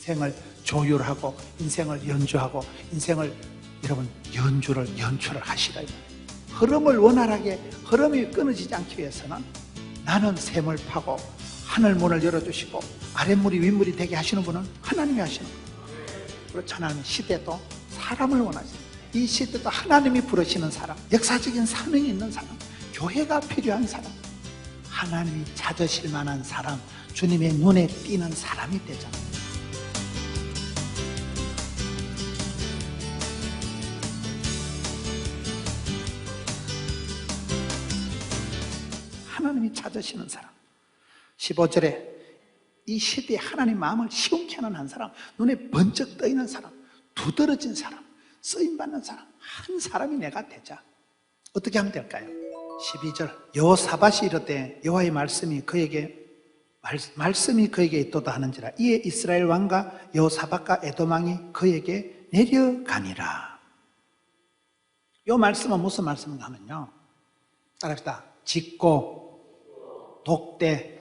인생을 조율하고 인생을 연주하고 인생을 여러분 연출을 하시라. 흐름을 원활하게 흐름이 끊어지지 않기 위해서는 나는 샘을 파고 하늘 문을 열어주시고 아랫물이 윗물이 되게 하시는 분은 하나님이 하시는 거예요. 그렇죠. 하나님 시대도 사람을 원하시는, 이 시대도 하나님이 부르시는 사람, 역사적인 사명이 있는 사람, 교회가 필요한 사람, 하나님이 찾으실 만한 사람, 주님의 눈에 띄는 사람이 되잖아요. 하나님이 찾으시는 사람. 15절에 이 시대에 하나님 마음을 시원케 하는 한 사람, 눈에 번쩍 떠있는 사람, 두드러진 사람, 쓰임받는 사람, 한 사람이 내가 되자. 어떻게 하면 될까요? 12절 여호사밧이 이르되 여호와의 말씀이 그에게 있도다 하는지라 이에 이스라엘 왕과 여호사밧과 에돔 왕이 그에게 내려가니라. 이 말씀은 무슨 말씀인가 하면요, 따라합시다. 짓고 독대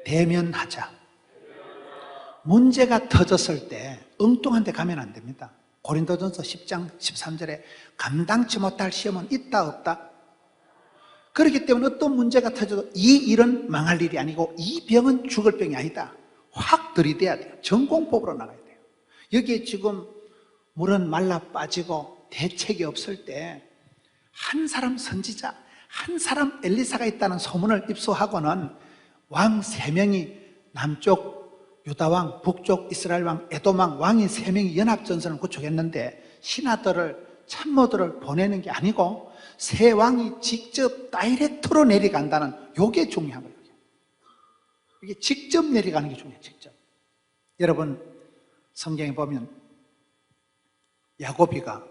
대면하자. 문제가 터졌을 때 엉뚱한 데 가면 안 됩니다. 고린도전서 10장 13절에 감당치 못할 시험은 있다 없다. 그렇기 때문에 어떤 문제가 터져도 이 일은 망할 일이 아니고 이 병은 죽을 병이 아니다. 확 들이대야 돼요. 전공법으로 나가야 돼요. 여기에 지금 물은 말라 빠지고 대책이 없을 때 한 사람 선지자, 한 사람 엘리사가 있다는 소문을 입수하고는 왕 3명이 남쪽 유다왕, 북쪽 이스라엘왕, 에돔왕, 왕이 3명이 연합전선을 구축했는데 신하들을, 참모들을 보내는 게 아니고 세 왕이 직접 다이렉트로 내려간다는, 이게 중요한 거예요. 이게 직접 내려가는 게 중요해요. 직접. 여러분 성경에 보면 야곱이가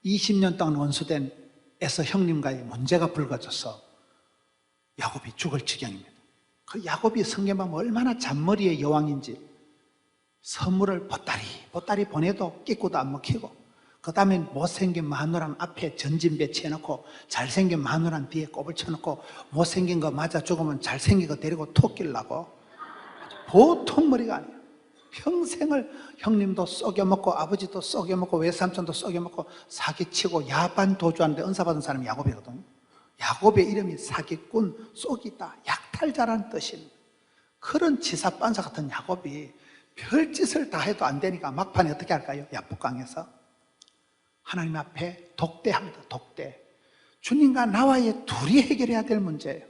20년 동안 원수된 에서 형님과의 문제가 불거져서 야곱이 죽을 지경입니다. 그 야곱이 성경에 보면 얼마나 잔머리의 여왕인지 선물을 보따리 보내도 끼고도 안 먹히고, 그 다음에 못생긴 마누란 앞에 전진 배치해놓고 잘생긴 마누란 뒤에 꼽을 쳐놓고 못생긴 거 맞아 죽으면 잘생긴 거 데리고 톡 끼려고. 보통 머리가 아니에요. 평생을 형님도 썩여먹고 아버지도 썩여먹고 외삼촌도 썩여먹고 사기치고 야반 도주하는데 은사받은 사람이 야곱이거든요. 야곱의 이름이 사기꾼, 쏘기다, 약탈자라는 뜻입니다. 그런 지사반사 같은 야곱이 별짓을 다 해도 안 되니까 막판에 어떻게 할까요? 야복강에서 하나님 앞에 독대합니다. 독대. 주님과 나와의 둘이 해결해야 될 문제예요.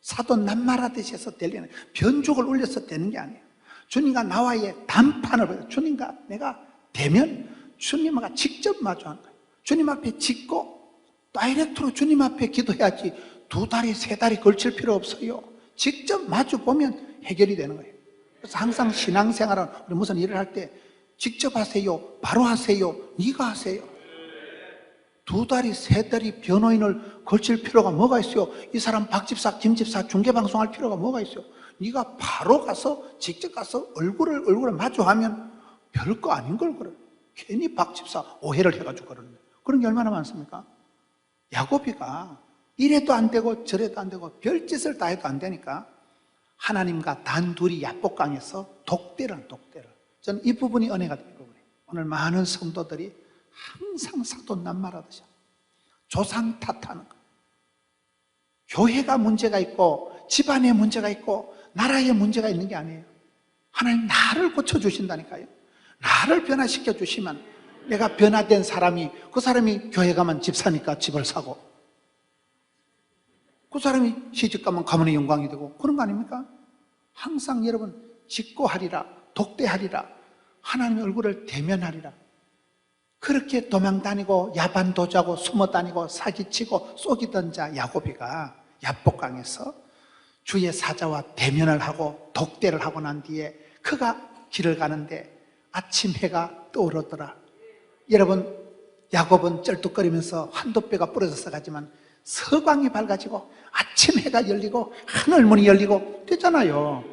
사도 낱말하듯이 해서 될 일은, 변죽을 올려서 되는 게 아니에요. 주님과 나와의 담판을 보여요. 주님과 내가 되면 주님과 직접 마주하는 거예요. 주님 앞에 짓고 다이렉트로 주님 앞에 기도해야지 2다리 3다리 걸칠 필요 없어요. 직접 마주 보면 해결이 되는 거예요. 그래서 항상 신앙생활은 우리 무슨 일을 할 때 직접 하세요, 바로 하세요, 네가 하세요. 2다리 3다리 변호인을 걸칠 필요가 뭐가 있어요? 이 사람 박집사 김집사 중계방송할 필요가 뭐가 있어요? 네가 바로 가서 직접 가서 얼굴을 마주하면 별거 아닌 걸 그래. 괜히 박집사 오해를 해가지고 그러는 거예요. 그런 게 얼마나 많습니까? 야곱이가 이래도 안 되고 저래도 안 되고 별짓을 다 해도 안 되니까 하나님과 단둘이 야복강에서 독대를. 저는 이 부분이 은혜가 될 부분이에요. 오늘 많은 성도들이 항상 사도 낱말하듯이 조상 탓하는 거. 교회가 문제가 있고 집안에 문제가 있고 나라에 문제가 있는 게 아니에요. 하나님 나를 고쳐주신다니까요. 나를 변화시켜 주시면 내가 변화된 사람이, 그 사람이 교회 가면 집 사니까 집을 사고, 그 사람이 시집 가면 가문의 영광이 되고, 그런 거 아닙니까? 항상 여러분 직고하리라, 독대하리라, 하나님의 얼굴을 대면하리라. 그렇게 도망다니고 야반도주하고 숨어다니고 사기치고 쏘기던 자 야곱이가 야복강에서 주의 사자와 대면을 하고 독대를 하고 난 뒤에 그가 길을 가는데 아침 해가 떠오르더라. 여러분 야곱은 쩔뚝거리면서 한두 뼈가 부러져서 가지만 서광이 밝아지고 아침 해가 열리고 하늘문이 열리고 되잖아요.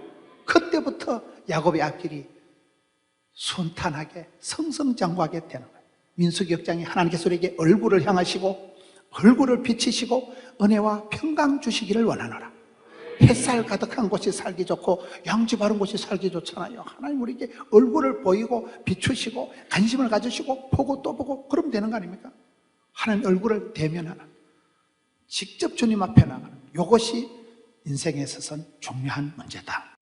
그때부터 야곱의 앞길이 순탄하게 성성장구하게 되는 거예요. 민수기 역장이 하나님께서 우리에게 얼굴을 향하시고 얼굴을 비치시고 은혜와 평강 주시기를 원하노라. 햇살 가득한 곳이 살기 좋고 양지 바른 곳이 살기 좋잖아요. 하나님 우리에게 얼굴을 보이고 비추시고 관심을 가지시고 보고 또 보고 그러면 되는 거 아닙니까? 하나님 얼굴을 대면하는, 직접 주님 앞에 나가는, 이것이 인생에 있어서는 중요한 문제다.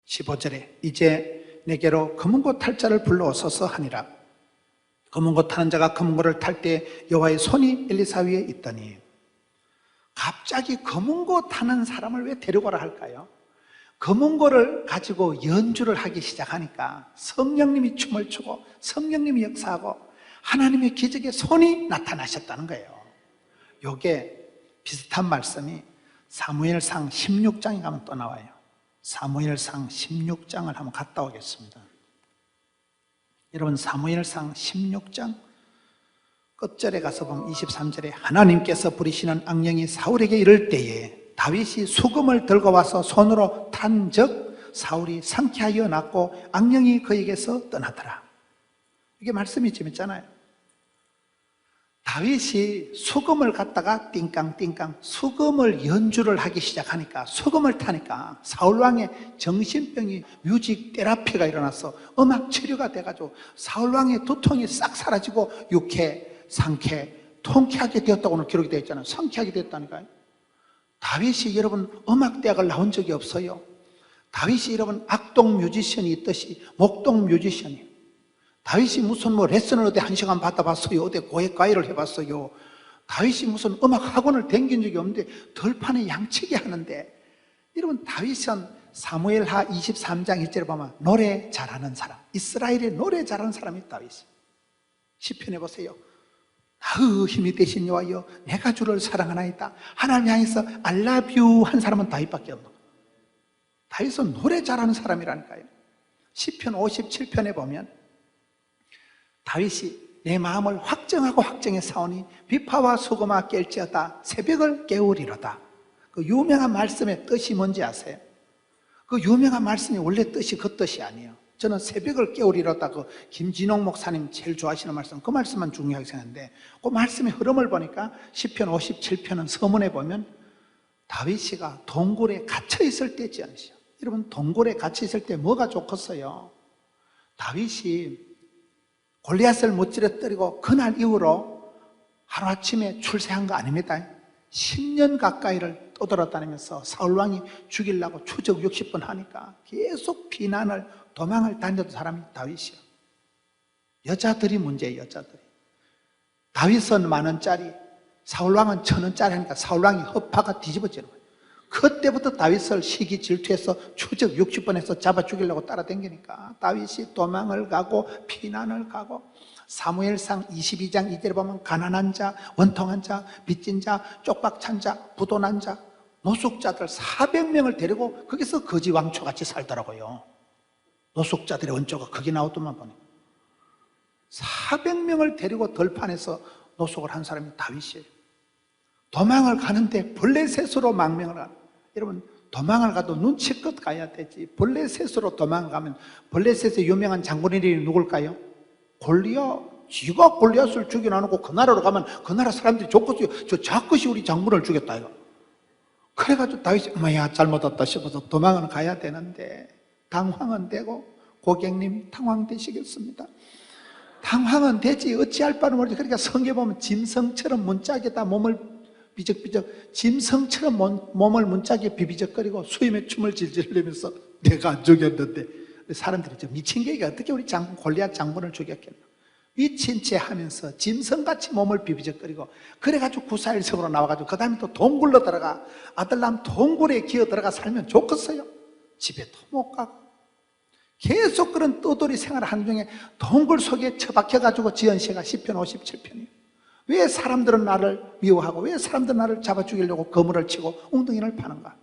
(15절에) 이제 내게로 검은고 탈 자를 불러오소서 하니라. 검은고 타는 자가 검은고를 탈 때 여호와의 손이 엘리사 위에 있더니. 갑자기 검은고 타는 사람을 왜 데려오라 할까요? 검은고를 가지고 연주를 하기 시작하니까 성령님이 춤을 추고 성령님이 역사하고 하나님의 기적의 손이 나타나셨다는 거예요. 요게 비슷한 말씀이 사무엘상 16장에 가면 또 나와요. 사무엘상 16장을 한번 갔다 오겠습니다. 여러분 사무엘상 16장 끝절에 가서 보면 23절에 하나님께서 부리시는 악령이 사울에게 이를 때에 다윗이 수금을 들고 와서 손으로 탄즉 사울이 상쾌하여 났고 악령이 그에게서 떠나더라. 이게 말씀이 재밌잖아요. 다윗이 수금을 갖다가 띵깡띵깡 수금을 연주를 하기 시작하니까, 수금을 타니까 사울왕의 정신병이, 뮤직 테라피가 일어나서 음악 치료가 돼가지고 사울왕의 두통이 싹 사라지고 유쾌, 상쾌, 통쾌하게 되었다고 오늘 기록이 되어 있잖아요. 상쾌하게 되었다니까요. 다윗이 여러분 음악대학을 나온 적이 없어요. 다윗이 여러분 악동 뮤지션이 있듯이 목동 뮤지션이, 다윗이 무슨 레슨을 어디 1시간 받아봤어요? 어디 고액과외를 해봤어요? 다윗이 무슨 음악 학원을 다닌 적이 없는데 덜판에 양치기 하는데, 여러분 다윗은 사무엘하 23장 1절에 보면 노래 잘하는 사람, 이스라엘의 노래 잘하는 사람이 다윗이. 시편에 보세요. 나의 힘이 되신 여호와여 내가 주를 사랑하나이다. 하나님 향해서 I love you 한 사람은 다윗밖에 없는 거예요. 다윗은 노래 잘하는 사람이라니까요. 시편 57편에 보면 다윗이 내 마음을 확정하고 확정해 사오니 비파와 수금아 깰지어다 새벽을 깨우리로다. 그 유명한 말씀의 뜻이 뭔지 아세요? 그 유명한 말씀이 원래 뜻이 그 뜻이 아니에요. 저는 새벽을 깨우리로다, 그 김진홍 목사님 제일 좋아하시는 말씀, 그 말씀만 중요하게 생각하는데, 그 말씀의 흐름을 보니까 시편 57편은 서문에 보면 다윗이가 동굴에 갇혀 있을 때지 않으시죠? 여러분 동굴에 갇혀 있을 때 뭐가 좋겠어요? 다윗이 골리앗을 무찌르뜨리고 그날 이후로 하루아침에 출세한 거 아닙니다. 10년 가까이를 떠돌아다니면서 사울왕이 죽이려고 추적 60번 하니까 계속 비난을, 도망을 다녔던 사람이 다윗이요. 여자들이 문제예요. 여자들이. 다윗은 10,000원짜리, 사울왕은 1,000원짜리 하니까 사울왕이 허파가 뒤집어지는 거예요. 그때부터 다윗을 시기 질투해서 추적 60번 해서 잡아 죽이려고 따라다니니까 다윗이 도망을 가고 피난을 가고, 사무엘상 22장 2절에 보면 가난한 자, 원통한 자, 빚진 자, 쪽박찬 자, 부도난 자, 노숙자들 400명을 데리고 거기서 거지왕초같이 살더라고요. 노숙자들의 원조가 거기 나오더만 보니 400명을 데리고 들판에서 노숙을 한 사람이 다윗이에요. 도망을 가는데 벌레셋으로 망명을 하는, 여러분 도망을 가도 눈치껏 가야 되지. 벌레셋으로 도망가면, 벌레셋의 유명한 장군이 누굴까요? 골리앗. 지가 골리앗을 죽여놔놓고 그 나라로 가면 그 나라 사람들이 좋겠어요. 저 자것이 우리 장군을 죽였다 이거. 그래가지고 다윗이 엄마야 잘못했다 싶어서 도망을 가야 되는데 당황은 되고, 고객님 당황되시겠습니다. 당황은 되지 어찌할 바를 모르지. 그러니까 성경에 보면 짐승처럼 문짝에다 몸을 비적비적, 짐승처럼 몸을 문짝에 비비적거리고 수임에 춤을 질질 내면서 내가 안 죽였는데, 사람들이 좀 미친 게 어떻게 우리 장군 골리앗 장군을 죽였겠나, 미친 채 하면서 짐승같이 몸을 비비적거리고, 그래가지고 구사일성으로 나와가지고 그 다음에 또 동굴로 들어가, 아들남 동굴에 기어 들어가 살면 좋겠어요? 집에도 못 가고 계속 그런 떠돌이 생활을 하는 중에 동굴 속에 처박혀가지고 지은 시가 시편 57편이에요. 왜 사람들은 나를 미워하고 왜 사람들은 나를 잡아 죽이려고 거물을 치고 웅덩이를 파는가?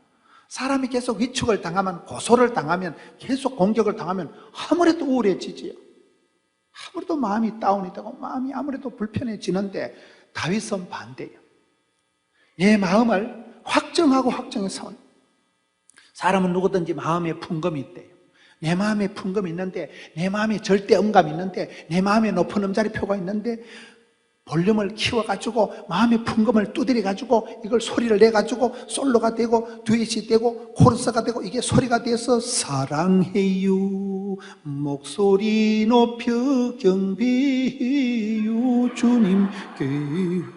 사람이 계속 위축을 당하면, 고소를 당하면, 계속 공격을 당하면 아무래도 우울해지지요. 아무래도 마음이 다운이 되고 마음이 아무래도 불편해지는데, 다윗은 반대예요. 내 마음을 확정하고 확정해서, 사람은 누구든지 마음에 품검이 있대요. 내 마음에 풍금이 있는데, 내 마음에 절대 음감이 있는데, 내 마음에 높은 음자리표가 있는데, 볼륨을 키워가지고 마음의 풍금을 두드려가지고 이걸 소리를 내가지고 솔로가 되고 듀엣이 되고 코러스가 되고 이게 소리가 돼서 사랑해요 목소리 높여 경배해요 주님께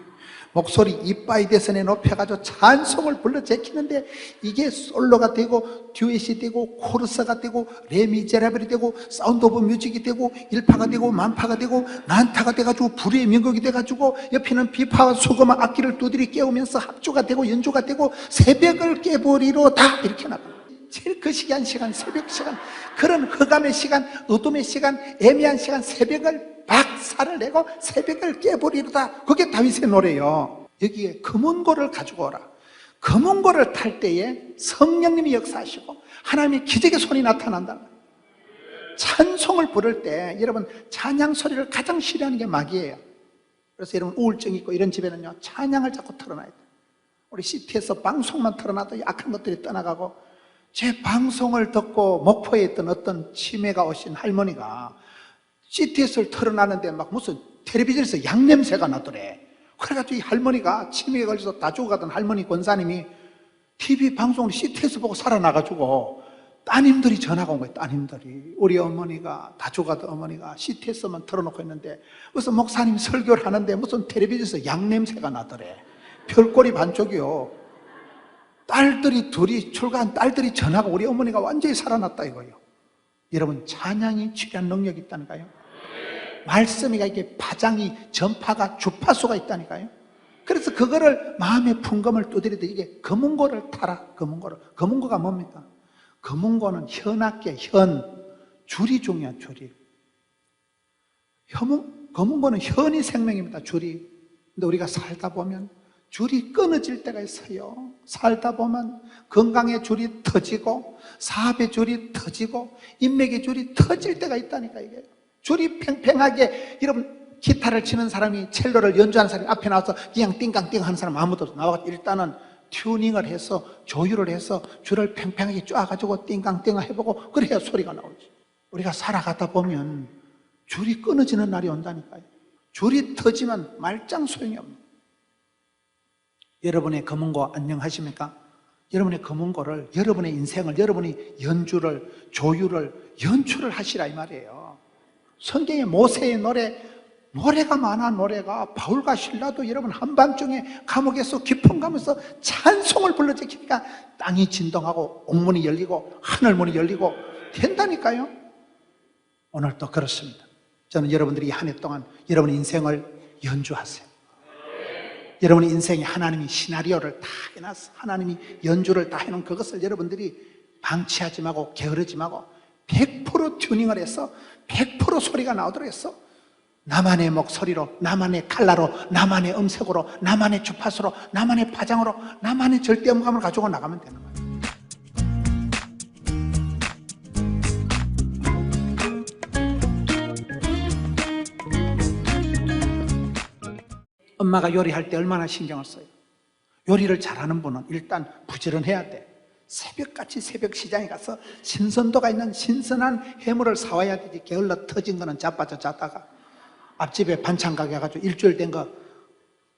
목소리 이빠이 대선에 높여가지고 찬송을 불러 제키는데 이게 솔로가 되고 듀엣이 되고 코러스가 되고 레미제라벨이 되고 사운드 오브 뮤직이 되고 일파가 되고 만파가 되고 난타가 돼가지고 불의 명곡이 돼가지고 옆에는 비파와 수금과 악기를 두드리 깨우면서 합주가 되고 연주가 되고 새벽을 깨버리로다 이렇게 나가요. 제일 거시기한 시간, 새벽 시간, 그런 흑암의 시간, 어둠의 시간, 애매한 시간, 새벽을 박살을 내고 새벽을 깨버리로다. 그게 다윗의 노래예요. 여기에 검은고를 가지고 오라. 검은고를 탈 때에 성령님이 역사하시고 하나님의 기적의 손이 나타난다. 찬송을 부를 때 여러분 찬양 소리를 가장 싫어하는 게 마귀예요. 그래서 여러분 우울증 있고 이런 집에는요 찬양을 자꾸 틀어놔야 돼요. 우리 CT에서 방송만 틀어놔도 악한 것들이 떠나가고, 제 방송을 듣고 목포에 있던 어떤 치매가 오신 할머니가 CTS를 틀어놨는데 막 무슨 텔레비전에서 양냄새가 나더래. 그래가지고 이 할머니가 치매에 걸려서 다 죽어가던 할머니 권사님이 TV 방송을 CTS 보고 살아나가지고 따님들이 전화가 온 거예요. 따님들이 우리 어머니가 다 죽어가던 어머니가 CTS만 틀어놓고 있는데 무슨 목사님 설교를 하는데 무슨 텔레비전에서 양냄새가 나더래. 별꼴이 반쪽이요. 딸들이 둘이 출가한 딸들이 전화가 우리 어머니가 완전히 살아났다 이거예요. 여러분 찬양이 치료한 능력이 있다니까요. 말씀이가 이게 파장이 전파가 주파수가 있다니까요. 그래서 그거를 마음의 풍금을 두드리듯 이게 검은고를 타라. 검은고가 뭡니까? 검은고는 현악계 줄이 중요한 줄이. 검은고는 현이 생명입니다. 줄이. 근데 우리가 살다 보면 줄이 끊어질 때가 있어요. 살다 보면 건강의 줄이 터지고 사업의 줄이 터지고 인맥의 줄이 터질 때가 있다니까. 이게 줄이 팽팽하게, 여러분 기타를 치는 사람이 첼로를 연주하는 사람이 앞에 나와서 그냥 띵깡띵 하는 사람 아무도 없어. 나와 일단은 튜닝을 해서 조율을 해서 줄을 팽팽하게 쪼아가지고 띵깡띵 해보고 그래야 소리가 나오지. 우리가 살아가다 보면 줄이 끊어지는 날이 온다니까요. 줄이 터지면 말짱 소용이 없는. 여러분의 검은고 안녕하십니까? 여러분의 검은고를, 여러분의 인생을, 여러분이 연주를, 조율을, 연출을 하시라 이 말이에요. 성경에 모세의 노래가 많아. 노래가 바울과 신라도 여러분 한밤중에 감옥에서 깊은 감에서 찬송을 불러 제키니까 땅이 진동하고 옥문이 열리고 하늘문이 열리고 된다니까요. 오늘도 그렇습니다. 저는 여러분들이 한 해 동안 여러분의 인생을 연주하세요. 여러분의 인생에 하나님이 시나리오를 다 해놨어. 하나님이 연주를 다 해놓은 그것을 여러분들이 방치하지 말고 게으르지 말고 100% 튜닝을 해서 100% 소리가 나오도록 했어. 나만의 목소리로, 나만의 칼라로, 나만의 음색으로, 나만의 주파수로, 나만의 파장으로, 나만의 절대음감을 가지고 나가면 되는 거예요. 엄마가 요리할 때 얼마나 신경을 써요. 요리를 잘하는 분은 일단 부지런해야 돼. 새벽같이 새벽 시장에 가서 신선도가 있는 신선한 해물을 사와야 되지. 게을러 터진 거는 자빠져 잤다가 앞집에 반찬 가게 가가지고 일주일 된 거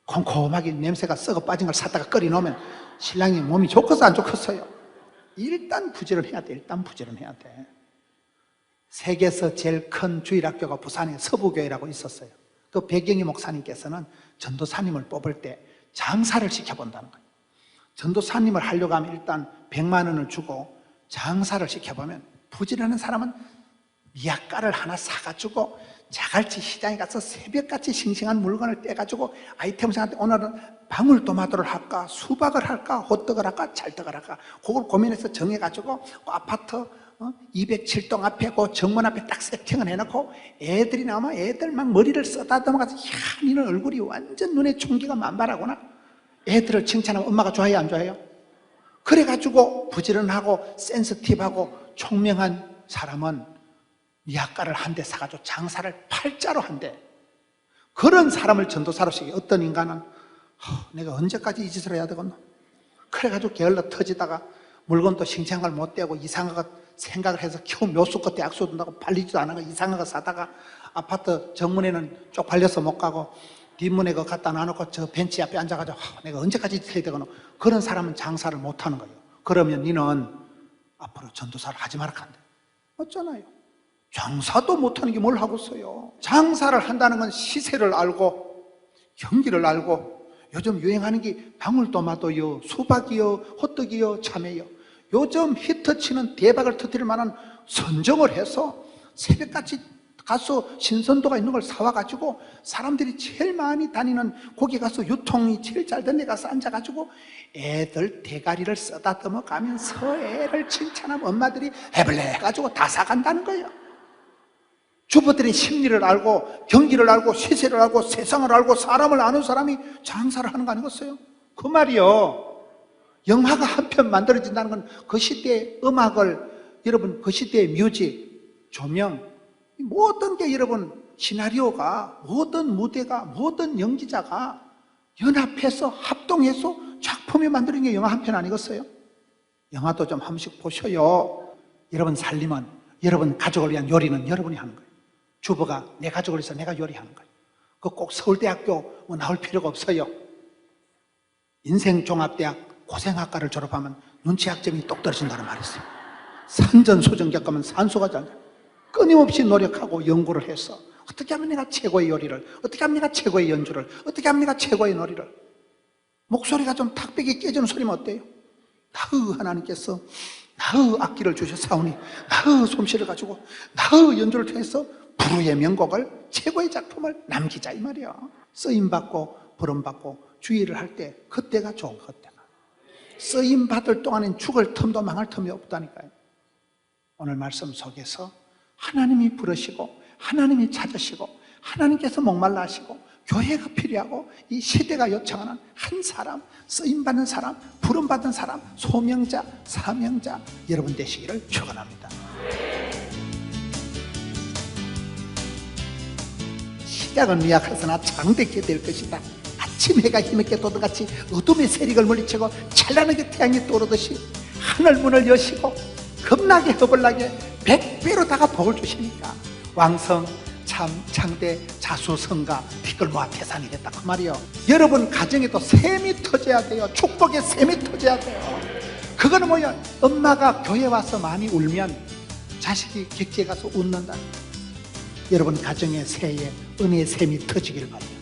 콩콩하게 냄새가 썩어 빠진 걸 샀다가 끓여 놓으면 신랑이 몸이 좋겠어 안 좋겠어요? 일단 부지런해야 돼. 일단 부지런해야 돼. 세계에서 제일 큰 주일학교가 부산에 서부교회라고 있었어요. 그 배경희 목사님께서는 전도사님을 뽑을 때 장사를 시켜본다는 거예요. 전도사님을 하려고 하면 일단 100만 원을 주고 장사를 시켜보면 부지런한 사람은 미약가를 하나 사가지고 자갈치 시장에 가서 새벽같이 싱싱한 물건을 떼가지고 아이템을 사는데 오늘은 방울토마토를 할까 수박을 할까 호떡을 할까 찰떡을 할까 그걸 고민해서 정해가지고 그 아파트 207동 앞에 그 정문 앞에 딱 세팅을 해놓고 애들이 나오면 애들 막 머리를 쓰다듬어가지고 야 니는 얼굴이 완전 눈에 총기가 만발하구나. 애들을 칭찬하면 엄마가 좋아해요 안 좋아해요? 그래가지고 부지런하고 센스티브하고 총명한 사람은 미약가를 한 대 사가지고 장사를 팔자로 한대. 그런 사람을 전도사로 시켜. 어떤 인간은 내가 언제까지 이 짓을 해야 되겠나? 그래가지고 게을러 터지다가 물건도 싱싱한 걸 못 떼고 이상한 거 생각을 해서 겨우 묘수 끝에 약수 둔다고 팔리지도 않은 거 이상한 거 사다가 아파트 정문에는 쪽팔려서 못 가고 뒷문에 그거 갖다 놔놓고 저 벤치 앞에 앉아가지고 내가 언제까지 해야 되거나 그런 사람은 장사를 못 하는 거예요. 그러면 니는 앞으로 전도사를 하지 말라 한대. 어쩌나요? 장사도 못하는 게 뭘 하고 있어요. 장사를 한다는 건 시세를 알고 경기를 알고 요즘 유행하는 게 방울토마토요, 수박이요, 호떡이요, 참외요. 요즘 히트치는 대박을 터뜨릴 만한 선정을 해서 새벽같이 가서 신선도가 있는 걸 사와가지고 사람들이 제일 많이 다니는 거기 가서 유통이 제일 잘 된 데 가서 앉아가지고 애들 대가리를 쓰다듬어 가면서 애를 칭찬하면 엄마들이 해볼래 해가지고 다 사간다는 거예요. 주부들의 심리를 알고 경기를 알고 시세를 알고 세상을 알고 사람을 아는 사람이 장사를 하는 거 아니겠어요? 그 말이요. 영화가 한 편 만들어진다는 건 그 시대의 음악을 여러분 그 시대의 뮤직, 조명 모든 게 여러분 시나리오가 모든 무대가 모든 연기자가 연합해서 합동해서 작품이 만드는 게 영화 한 편 아니겠어요? 영화도 좀 한 번씩 보셔요. 여러분 살림은 여러분 가족을 위한 요리는 여러분이 하는 거예요. 주부가 내 가족을 위해서 내가 요리하는 거예요. 그 꼭 서울대학교 뭐 나올 필요가 없어요. 인생종합대학 고생학과를 졸업하면 눈치학점이 똑 떨어진다는 말이 있어요. 산전수전 겪으면 산소가 잘 끊임없이 노력하고 연구를 해서 어떻게 하면 내가 최고의 요리를, 어떻게 하면 내가 최고의 연주를, 어떻게 하면 내가 최고의 놀이를. 목소리가 좀 탁백이 깨지는 소리면 어때요? 나의 하나님께서 나의 악기를 주셨사오니 나의 솜씨를 가지고 나의 연주를 통해서 불후의 명곡을 최고의 작품을 남기자 이 말이야. 쓰임받고 부름받고 주의를 할 때 그때가 좋은 그때가. 쓰임받을 동안엔 죽을 틈도 망할 틈이 없다니까요. 오늘 말씀 속에서 하나님이 부르시고 하나님이 찾으시고 하나님께서 목말라 하시고 교회가 필요하고 이 시대가 요청하는 한 사람, 쓰임받는 사람, 부름받은 사람, 소명자, 사명자 여러분 되시기를 축원합니다. 시작은 미약하으나 장대케 될 것이다. 아침 해가 힘있게 돋아같이 어둠의 세력을 물리치고 찬란하게 태양이 떠오르듯이 하늘 문을 여시고 겁나게 허벌나게 100배로 다가 복을 주시니까 왕성 참 창대 자수성가 티끌모아 태산이 됐다 그 말이요. 여러분 가정에도 샘이 터져야 돼요. 축복의 샘이 터져야 돼요. 그거는 뭐야? 엄마가 교회 와서 많이 울면 자식이 객지에 가서 웃는다. 여러분 가정의 새에 은혜의 샘이 터지길 바랍니다.